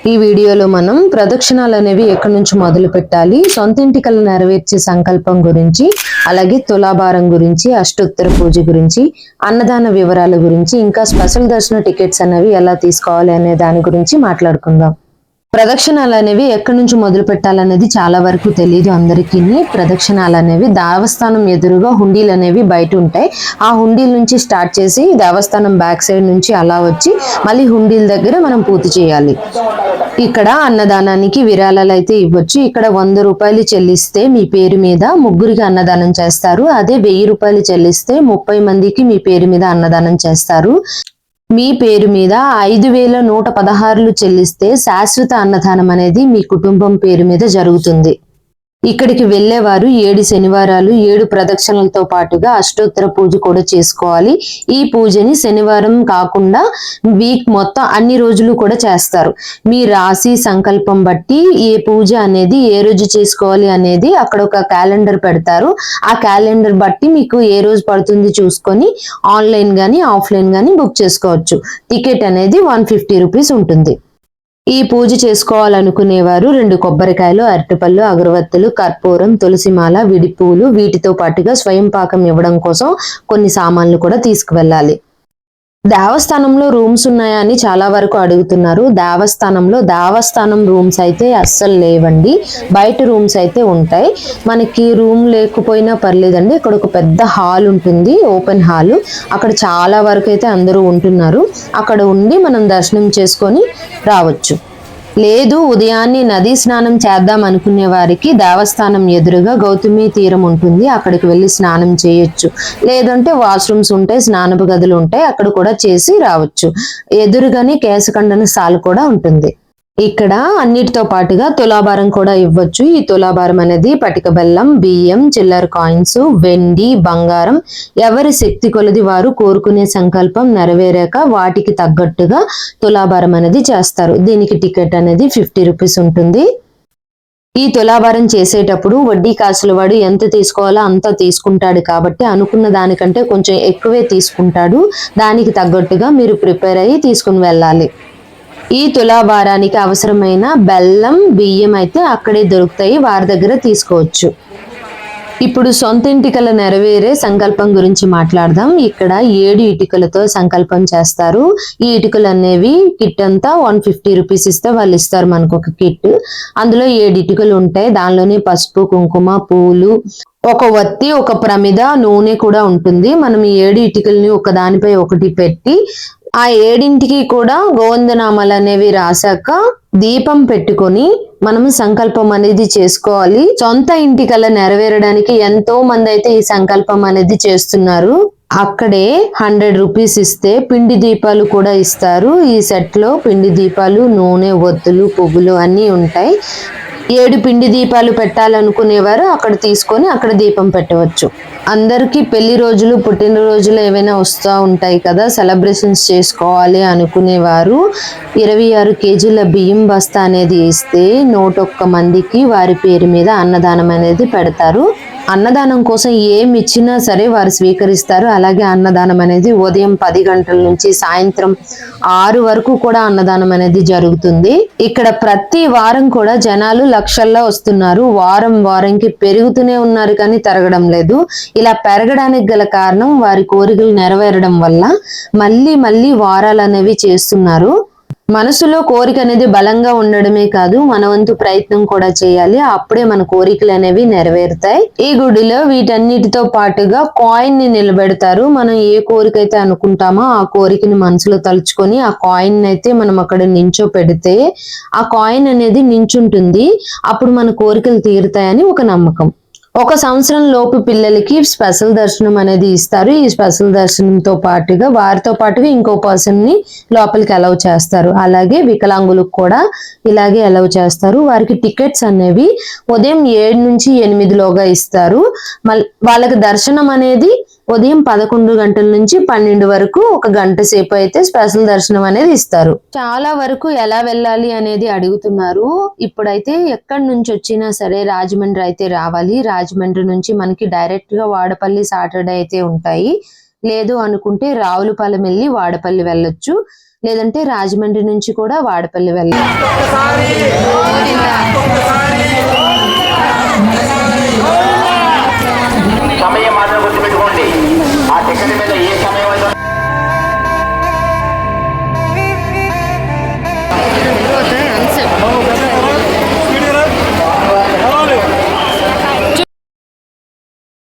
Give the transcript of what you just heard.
ఈ వీడియోలో మనం ప్రదక్షిణాలు అనేవి ఎక్కడి నుంచి మొదలు పెట్టాలి, సొంత ఇంటికలు నెరవేర్చే సంకల్పం గురించి, అలాగే తులాభారం గురించి, అష్టోత్తర పూజ గురించి, అన్నదాన వివరాల గురించి, ఇంకా స్పెషల్ దర్శన టికెట్స్ అనేవి ఎలా తీసుకోవాలి అనే దాని గురించి మాట్లాడుకుందాం. ప్రదక్షిణాలు అనేవి ఎక్కడి నుంచి మొదలు పెట్టాలనేది చాలా వరకు తెలియదు అందరికీ. ప్రదక్షిణాలు అనేవి దేవస్థానం ఎదురుగా హుండీలు అనేవి బయట ఉంటాయి. ఆ హుండీల నుంచి స్టార్ట్ చేసి దేవస్థానం బ్యాక్ సైడ్ నుంచి అలా వచ్చి మళ్ళీ హుండీల దగ్గర మనం పూర్తి చేయాలి. ఇక్కడ అన్నదానానికి విరాళాలు అయితే ఇవ్వచ్చు. ఇక్కడ 100 రూపాయలు చెల్లిస్తే మీ పేరు మీద ముగ్గురికి అన్నదానం చేస్తారు. అదే 1000 రూపాయలు చెల్లిస్తే 30 మందికి మీ పేరు మీద అన్నదానం చేస్తారు. మీ పేరు మీద 5116 చెల్లిస్తే శాశ్వత అన్నదానం అనేది మీ కుటుంబం పేరు మీద జరుగుతుంది. ఇక్కడికి వెళ్లేవారు 7 శనివారాలు 7 ప్రదక్షిణలతో పాటుగా అష్టోత్తర పూజ కూడా చేసుకోవాలి. ఈ పూజని శనివారం కాకుండా వీక్ మొత్తం అన్ని రోజులు కూడా చేస్తారు. మీ రాశి సంకల్పం బట్టి ఏ పూజ అనేది ఏ రోజు చేసుకోవాలి అనేది అక్కడ ఒక క్యాలెండర్ పెడతారు. ఆ క్యాలెండర్ బట్టి మీకు ఏ రోజు పడుతుంది చూసుకొని ఆన్లైన్ గానీ ఆఫ్లైన్ గానీ బుక్ చేసుకోవచ్చు. టికెట్ అనేది 150 రూపీస్ ఉంటుంది. ఈ పూజ చేసుకోవాలనుకునేవారు 2 కొబ్బరికాయలు, అరటిపళ్ళు, అగరవత్తులు, కర్పూరం, తులసిమాల, విడిపూలు వీటితో పాటుగా స్వయం పాకం ఇవ్వడం కోసం కొన్ని సామాన్లు కూడా తీసుకువెళ్ళాలి. దేవస్థానంలో రూమ్స్ ఉన్నాయా అని చాలా వరకు అడుగుతున్నారు. దేవస్థానం రూమ్స్ అయితే అస్సలు లేవండి. బయట రూమ్స్ అయితే ఉంటాయి. మనకి రూమ్ లేకపోయినా పర్లేదండి. ఇక్కడ ఒక పెద్ద హాల్ ఉంటుంది, ఓపెన్ హాల్. అక్కడ చాలా వరకు అయితే అందరూ ఉంటున్నారు. అక్కడ ఉండి మనం దర్శనం చేసుకొని రావచ్చు. లేదు ఉదయాన్నే నదీ స్నానం చేద్దాం అనుకునే వారికి దేవస్థానం ఎదురుగా గౌతమి తీరం ఉంటుంది. అక్కడికి వెళ్ళి స్నానం చేయొచ్చు. లేదంటే వాష్రూమ్స్ ఉంటాయి, స్నానపు గదులు ఉంటాయి, అక్కడ కూడా చేసి రావచ్చు. ఎదురుగానే కేశఖండన సాల కూడా ఉంటుంది. ఇక్కడ అన్నిటితో పాటుగా తులాభారం కూడా ఇవ్వచ్చు. ఈ తులాభారం అనేది పటిక బెల్లం, బియ్యం, చిల్లర కాయిన్స్, వెండి, బంగారం ఎవరి శక్తి కొలది వారు కోరుకునే సంకల్పం నెరవేరాక వాటికి తగ్గట్టుగా తులాభారం అనేది చేస్తారు. దీనికి టికెట్ అనేది 50 రూపీస్ ఉంటుంది. ఈ తులాభారం చేసేటప్పుడు వడ్డీ కాసుల వాడు ఎంత తీసుకోవాలో అంత తీసుకుంటాడు కాబట్టి అనుకున్న దానికంటే కొంచెం ఎక్కువే తీసుకుంటాడు. దానికి తగ్గట్టుగా మీరు ప్రిపేర్ అయ్యి తీసుకుని వెళ్ళాలి. ఈ తులాభారానికి అవసరమైన బెల్లం, బియ్యం అయితే అక్కడే దొరుకుతాయి, వారి దగ్గర తీసుకోవచ్చు. ఇప్పుడు సొంత ఇంటికల నెరవేరే సంకల్పం గురించి మాట్లాడదాం. ఇక్కడ 7 ఇటుకలతో సంకల్పం చేస్తారు. ఈ ఇటుకలు అనేవి కిట్ అంతా 150 రూపీస్ ఇస్తే వాళ్ళు ఇస్తారు మనకు ఒక కిట్. అందులో 7 ఇటుకలు ఉంటాయి. దానిలోనే పసుపు, కుంకుమ, పూలు, ఒక వత్తి, ఒక ప్రమిద, నూనె కూడా ఉంటుంది. మనం ఈ 7 ఇటుకల్ని ఒక దానిపై ఒకటి పెట్టి ఆ 7ంటికి కూడా గోవిందనామాలు అనేవి రాశాక దీపం పెట్టుకొని మనము సంకల్పం అనేది చేసుకోవాలి. సొంత ఇంటికల నెరవేరడానికి ఎంతో మంది అయితే ఈ సంకల్పం అనేది చేస్తున్నారు. అక్కడే 100 రూపీస్ ఇస్తే పిండి దీపాలు కూడా ఇస్తారు. ఈ సెట్ లో పిండి దీపాలు, నూనె, ఒత్తులు, పువ్వులు అన్నీ ఉంటాయి. 7 పిండి దీపాలు పెట్టాలనుకునేవారు అక్కడ తీసుకొని అక్కడ దీపం పెట్టవచ్చు. అందరికీ పెళ్లి రోజులు, పుట్టినరోజులు ఏవైనా వస్తూ ఉంటాయి కదా, సెలబ్రేషన్స్ చేసుకోవాలి అనుకునేవారు 26 కేజీల బియ్యం బస్తా అనేది ఇస్తే 101 మందికి వారి పేరు మీద అన్నదానం అనేది పెడతారు. అన్నదానం కోసం ఏమి ఇచ్చినా సరే వారు స్వీకరిస్తారు. అలాగే అన్నదానం అనేది ఉదయం 10 గంటల నుంచి సాయంత్రం 6 వరకు కూడా అన్నదానం అనేది జరుగుతుంది. ఇక్కడ ప్రతి వారం కూడా జనాలు లక్షల్లో వస్తున్నారు. వారంకి పెరుగుతూనే ఉన్నారు కానీ తరగడం లేదు. ఇలా పెరగడానికి గల కారణం వారి కోరికలు నెరవేరడం వల్ల మళ్ళీ వారాలు అనేవి చేస్తున్నారు. మనసులో కోరిక అనేది బలంగా ఉండడమే కాదు, మన వంతు ప్రయత్నం కూడా చేయాలి. అప్పుడే మన కోరికలు అనేవి నెరవేరుతాయి. ఈ గుడిలో వీటన్నిటితో పాటుగా కాయిన్ ని నిలబెడతారు. మనం ఏ కోరిక అయితే అనుకుంటామో ఆ కోరికని మనసులో తలుచుకొని ఆ కాయిన్ అయితే మనం అక్కడ నించో పెడితే ఆ కాయిన్ అనేది నించుంటుంది. అప్పుడు మన కోరికలు తీరుతాయని ఒక నమ్మకం. 1 సంవత్సరం లోపు పిల్లలకి స్పెషల్ దర్శనం అనేది ఇస్తారు. ఈ స్పెషల్ దర్శనంతో పాటుగా వారితో పాటుగా ఇంకో పర్సన్ ని లోపలికి అలౌ చేస్తారు. అలాగే వికలాంగులకు కూడా ఇలాగే అలౌ చేస్తారు. వారికి టికెట్స్ అనేవి ఉదయం 7 నుంచి 8 లోగా ఇస్తారు. వాళ్ళకి దర్శనం అనేది ఉదయం 11 గంటల నుంచి 12 వరకు 1 గంట సేపు అయితే స్పెషల్ దర్శనం అనేది ఇస్తారు. చాలా వరకు ఎలా వెళ్ళాలి అనేది అడుగుతున్నారు. ఇప్పుడైతే ఎక్కడి నుంచి వచ్చినా సరే రాజమండ్రి అయితే రావాలి. రాజమండ్రి నుంచి మనకి డైరెక్ట్ గా వాడపల్లి సాటర్డే అయితే ఉంటాయి. లేదు అనుకుంటే రావులపాలెం వెళ్ళి వాడపల్లి వెళ్ళొచ్చు. లేదంటే రాజమండ్రి నుంచి కూడా వాడపల్లి వెళ్ళాలి.